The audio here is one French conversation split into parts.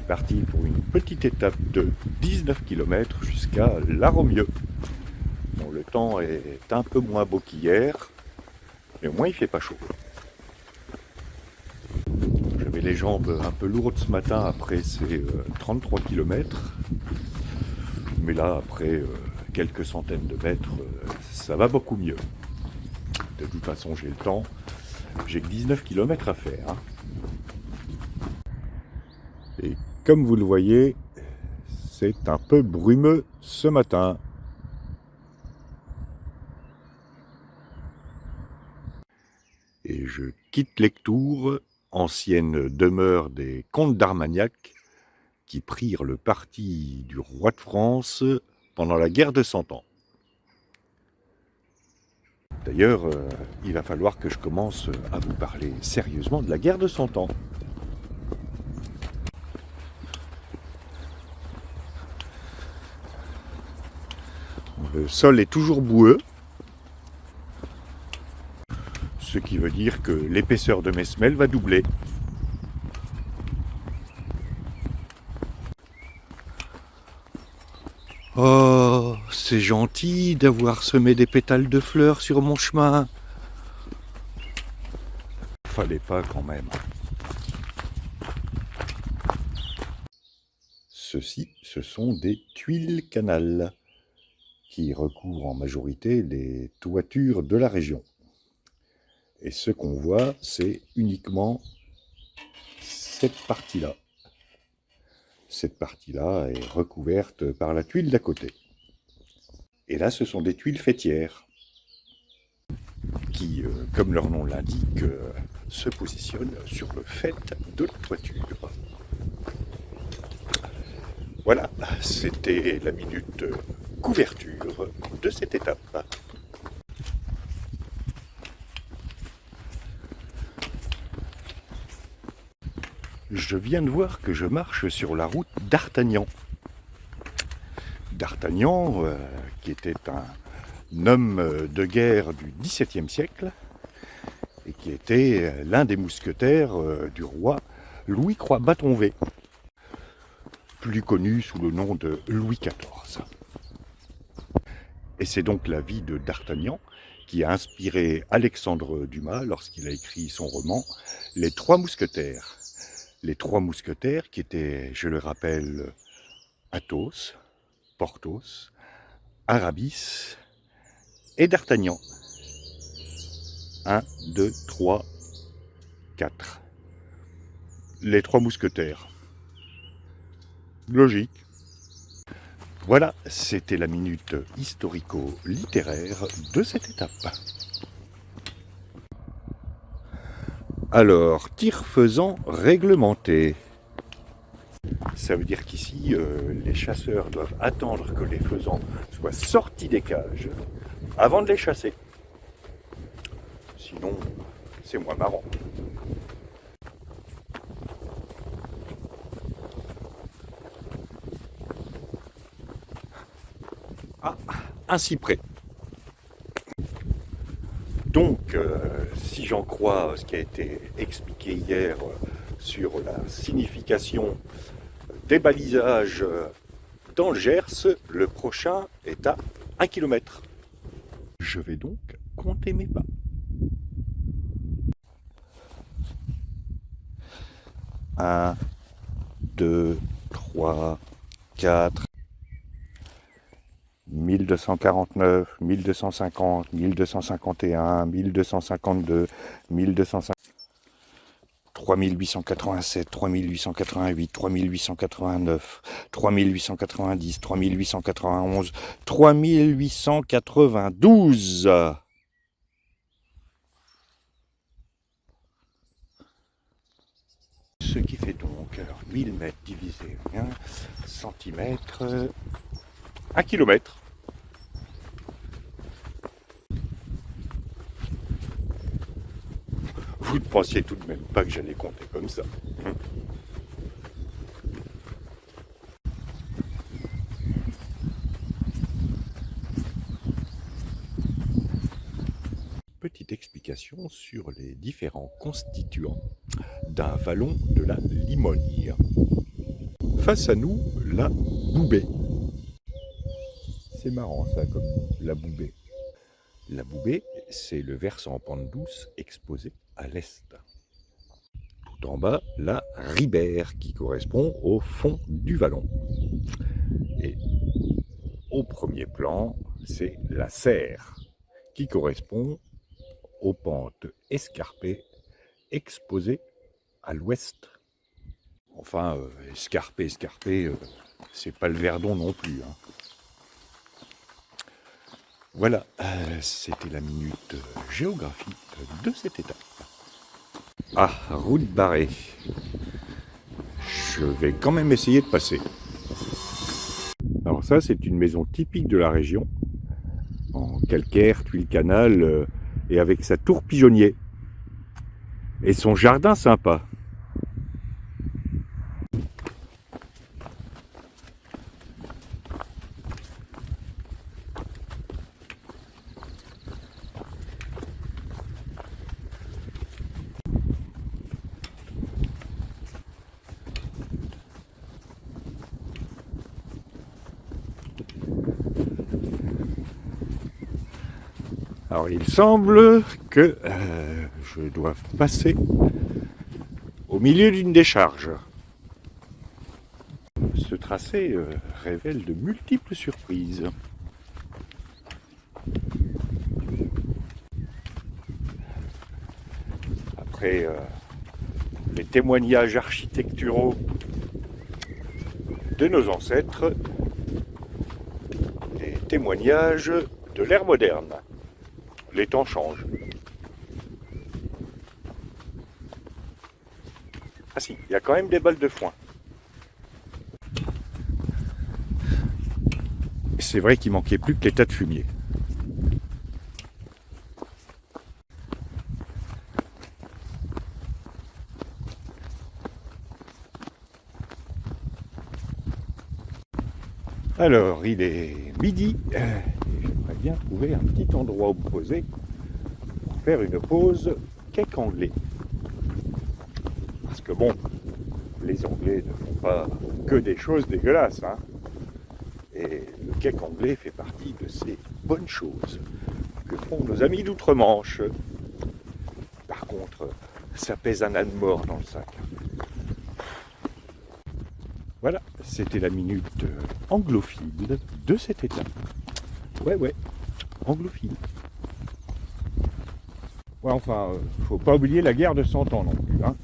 parti pour une petite étape de 19 km jusqu'à La Romieux. Bon, le temps est un peu moins beau qu'hier, mais au moins il fait pas chaud. J'avais les jambes un peu lourdes ce matin après ces 33 km, mais là après quelques centaines de mètres, ça va beaucoup mieux. De toute façon j'ai le temps, j'ai que 19 km à faire. Et comme vous le voyez, c'est un peu brumeux ce matin. Et je quitte Lectoure, ancienne demeure des comtes d'Armagnac, qui prirent le parti du roi de France pendant la guerre de 100 ans. D'ailleurs, il va falloir que je commence à vous parler sérieusement de la guerre de 100 ans. Le sol est toujours boueux, ce qui veut dire que l'épaisseur de mes semelles va doubler. Oh, c'est gentil d'avoir semé des pétales de fleurs sur mon chemin. Fallait pas quand même. Ceux-ci, ce sont des tuiles canal qui recouvrent en majorité les toitures de la région. Et ce qu'on voit, c'est uniquement cette partie-là. Cette partie-là est recouverte par la tuile d'à côté. Et là, ce sont des tuiles faîtières qui, comme leur nom l'indique, se positionnent sur le faîte de la toiture. Voilà, c'était la minute couverture de cette étape. Je viens de voir que je marche sur la route d'Artagnan. D'Artagnan, qui était un homme de guerre du XVIIe siècle et qui était l'un des mousquetaires du roi Louis Croix-Bâton-V, plus connu sous le nom de Louis XIV. Et c'est donc la vie de D'Artagnan qui a inspiré Alexandre Dumas lorsqu'il a écrit son roman Les Trois Mousquetaires. Les Trois Mousquetaires qui étaient, je le rappelle, Athos, Porthos, Aramis et D'Artagnan. 1, 2, 3, 4. Les Trois Mousquetaires. Logique. Voilà, c'était la minute historico-littéraire de cette étape. Alors, tir faisant réglementé. Ça veut dire qu'ici, les chasseurs doivent attendre que les faisans soient sortis des cages avant de les chasser. Sinon, c'est moins marrant. Ah, un cyprès. Donc, si j'en crois ce qui a été expliqué hier sur la signification des balisages dans le Gers, le prochain est à 1 km. Je vais donc compter mes pas. 1, 2, 3, 4, 1249, 1250, 1251, 1252, 1250, 3887, 3888, 3889, 3890, 3891, 3892. Ce qui fait donc 1000 mètres divisé 1 cm, 1 km. Vous ne pensiez tout de même pas que j'allais compter comme ça. Petite explication sur les différents constituants d'un vallon de la Limogne. face à nous la Boubée. C'est marrant ça, comme la Boubée. La Boubée, c'est le versant en pente douce exposé à l'est. Tout en bas, la Ribère, qui correspond au fond du vallon. Et au premier plan, c'est la Serre, qui correspond aux pentes escarpées exposées à l'ouest. Enfin, escarpé, c'est pas le Verdon non plus. Hein. Voilà, c'était la minute géographique de cette étape. Ah, route barrée. Je vais quand même essayer de passer. Alors ça, c'est une maison typique de la région, en calcaire, tuile canal, et avec sa tour pigeonnier. Et son jardin sympa. Alors il semble que je dois passer au milieu d'une décharge. Ce tracé révèle de multiples surprises. Après les témoignages architecturaux de nos ancêtres, les témoignages de l'ère moderne. Les temps changent. Ah si, il y a quand même des balles de foin. C'est vrai qu'il manquait plus que les tas de fumier. Alors, il est midi. J'aimerais bien trouver un petit endroit où me poser pour faire une pause cake anglais. Parce que bon, les Anglais ne font pas que des choses dégueulasses. Hein. Et le cake anglais fait partie de ces bonnes choses que font nos amis d'outre-Manche. Par contre, ça pèse un âne mort dans le sac. Voilà, c'était la minute anglophile de cette étape. Ouais, anglophile. Ouais, enfin, faut pas oublier la guerre de 100 ans non plus. Hein.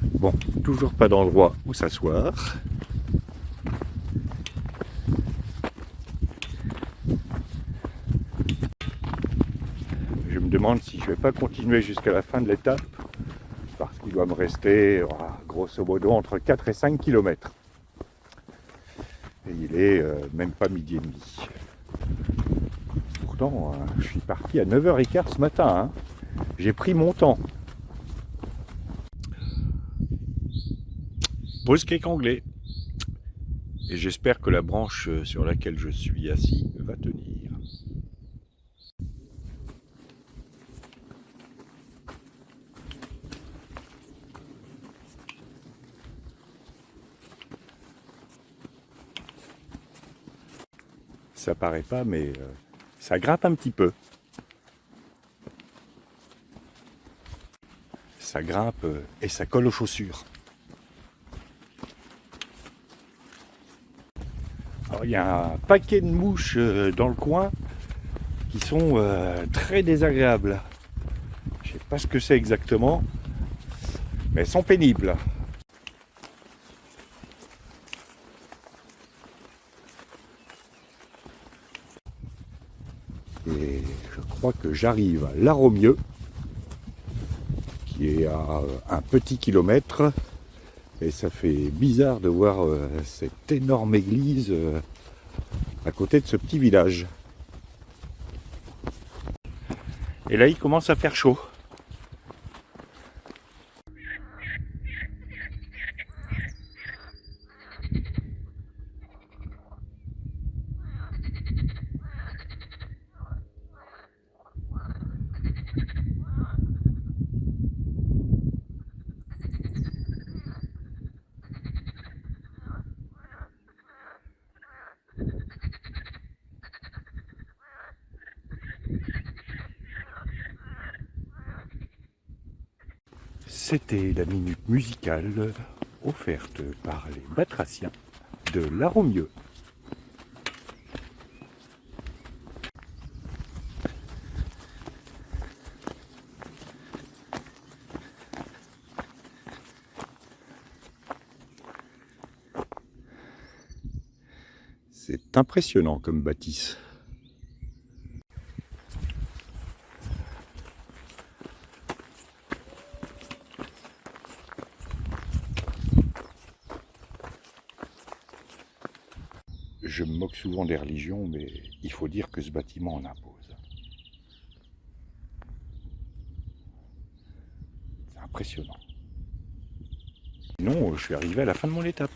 Bon, toujours pas d'endroit où s'asseoir. Je me demande si je vais pas continuer jusqu'à la fin de l'étape, parce qu'il doit me rester, grosso modo, entre 4 et 5 km. Et il est même pas midi et demi. Pourtant, je suis parti à 9h15 ce matin. Hein. J'ai pris mon temps. Pause cake anglais. Et j'espère que la branche sur laquelle je suis assis va tenir. Ça paraît pas, mais ça grimpe un petit peu. Ça grimpe et ça colle aux chaussures. Alors, il y a un paquet de mouches dans le coin qui sont très désagréables. Je sais pas ce que c'est exactement, mais elles sont pénibles. Et je crois que j'arrive à Laromieux, qui est à un petit kilomètre. Et ça fait bizarre de voir cette énorme église à côté de ce petit village. Et là, il commence à faire chaud. C'était la minute musicale offerte par les batraciens de La Romieux. C'est impressionnant comme bâtisse. Je me moque souvent des religions, mais il faut dire que ce bâtiment en impose. C'est impressionnant. Sinon, je suis arrivé à la fin de mon étape.